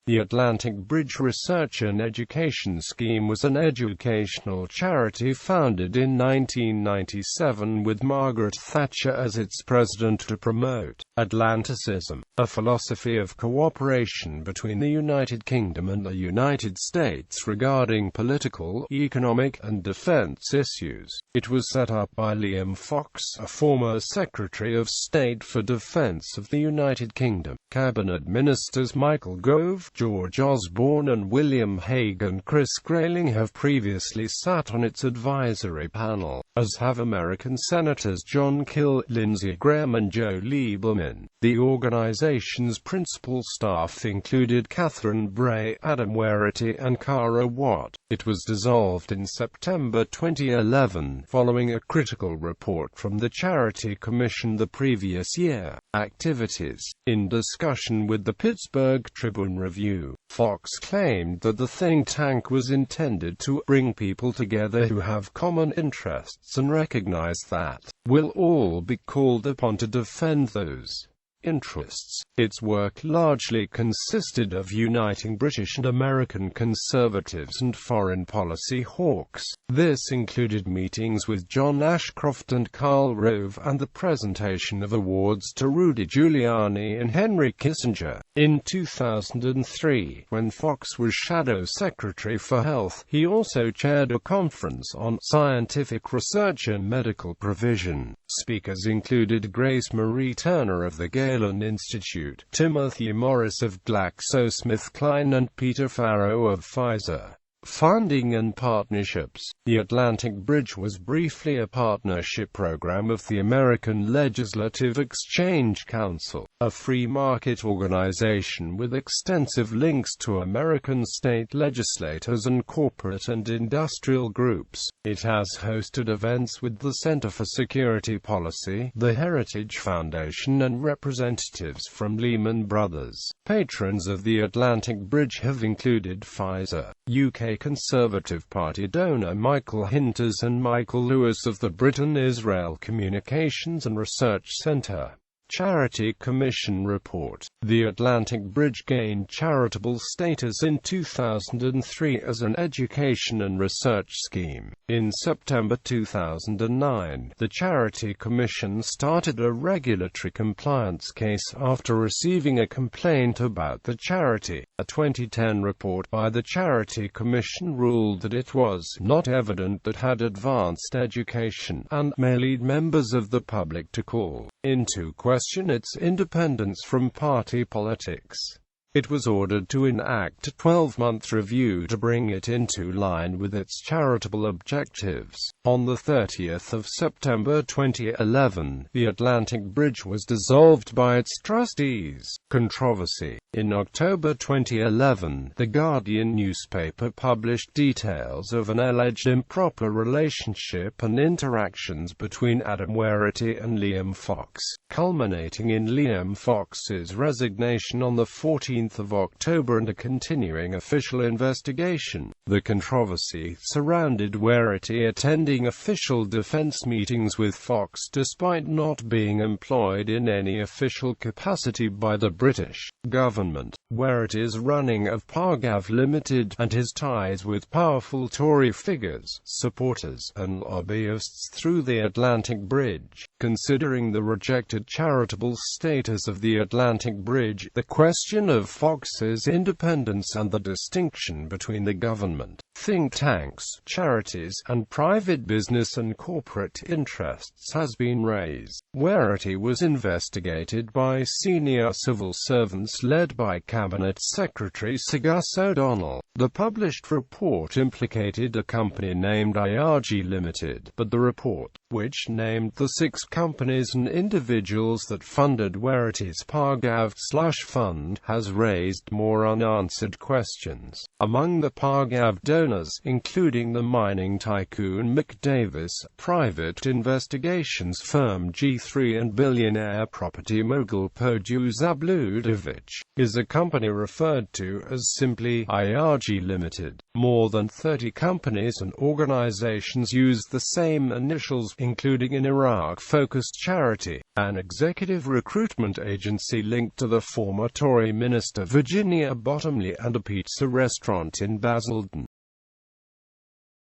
The Atlantic Bridge Research and Education Scheme was an educational charity founded in 1997 with Margaret Thatcher as its president to promote Atlanticism, a philosophy of cooperation between the United Kingdom and the United States regarding political, economic, and defense issues. It was set up by Liam Fox, a former Secretary of State for Defense of the United Kingdom. Cabinet Ministers Michael Gove, George Osborne and William Hague and Chris Grayling have previously sat on its advisory panel, as have American Senators Jon Kyl, Lindsey Graham and Joe Lieberman. The organization's principal staff included Catherine Bray, Werritty and Kara Watt. It was dissolved in September 2011, following a critical report from the Charity Commission the previous year. Activities. In discussion with the Pittsburgh Tribune-Review, Fox claimed that the think tank was intended to bring people together who have common interests and recognize that we'll all be called upon to defend those interests. Its work largely consisted of uniting British and American conservatives and foreign policy hawks. This included meetings with John Ashcroft and Karl Rove and the presentation of awards to Rudy Giuliani and Henry Kissinger. In 2003, when Fox was Shadow Secretary for Health, he also chaired a conference on scientific research and medical provision. Speakers included Grace Marie Turner of the Galen Institute, Timothy Morris of GlaxoSmithKline and Peter Farrow of Pfizer. Funding and partnerships. The Atlantic Bridge was briefly a partnership program of the American Legislative Exchange Council, a free market organization with extensive links to American state legislators and corporate and industrial groups. It has hosted events with the Center for Security Policy, the Heritage Foundation and representatives from Lehman Brothers. Patrons of the Atlantic Bridge have included Pfizer, UK Conservative Party donor Michael Hinters and Michael Lewis of the Britain-Israel Communications and Research Centre. Charity Commission Report. The Atlantic Bridge gained charitable status in 2003 as an education and research scheme. In September 2009, the Charity Commission started a regulatory compliance case after receiving a complaint about the charity. A 2010 report by the Charity Commission ruled that it was not evident that had advanced education and may lead members of the public to call into question its independence from party politics. It was ordered to enact a 12-month review to bring it into line with its charitable objectives. On the 30th of September 2011, the Atlantic Bridge was dissolved by its trustees. Controversy. In October 2011, The Guardian newspaper published details of an alleged improper relationship and interactions between Werritty and Liam Fox, culminating in Liam Fox's resignation on the 14th of October and a continuing official investigation. The controversy surrounded Werritty attending official defense meetings with Fox despite not being employed in any official capacity by the British government. Werritty's running of Pargav Limited, and his ties with powerful Tory figures, supporters, and lobbyists through the Atlantic Bridge. Considering the rejected charitable status of the Atlantic Bridge, the question of Fox's independence and the distinction between the government, think tanks, charities, and private business and corporate interests has been raised. Werritty was investigated by senior civil servants led by Cabinet Secretary Sir Gus O'Donnell. The published report implicated a company named IRG Limited, but the report, which named the 6 companies and individuals that funded Werritty's Pargav/fund, has raised more unanswered questions. Among the Pargav donors, including the mining tycoon Mick Davis, private investigations firm G3 and billionaire property mogul Podju Zabludovic, is a company referred to as simply IRG Limited. More than 30 companies and organizations use the same initials, including an Iraq-focused charity, an executive recruitment agency linked to the former Tory minister Virginia Bottomley, and a pizza restaurant in Basildon.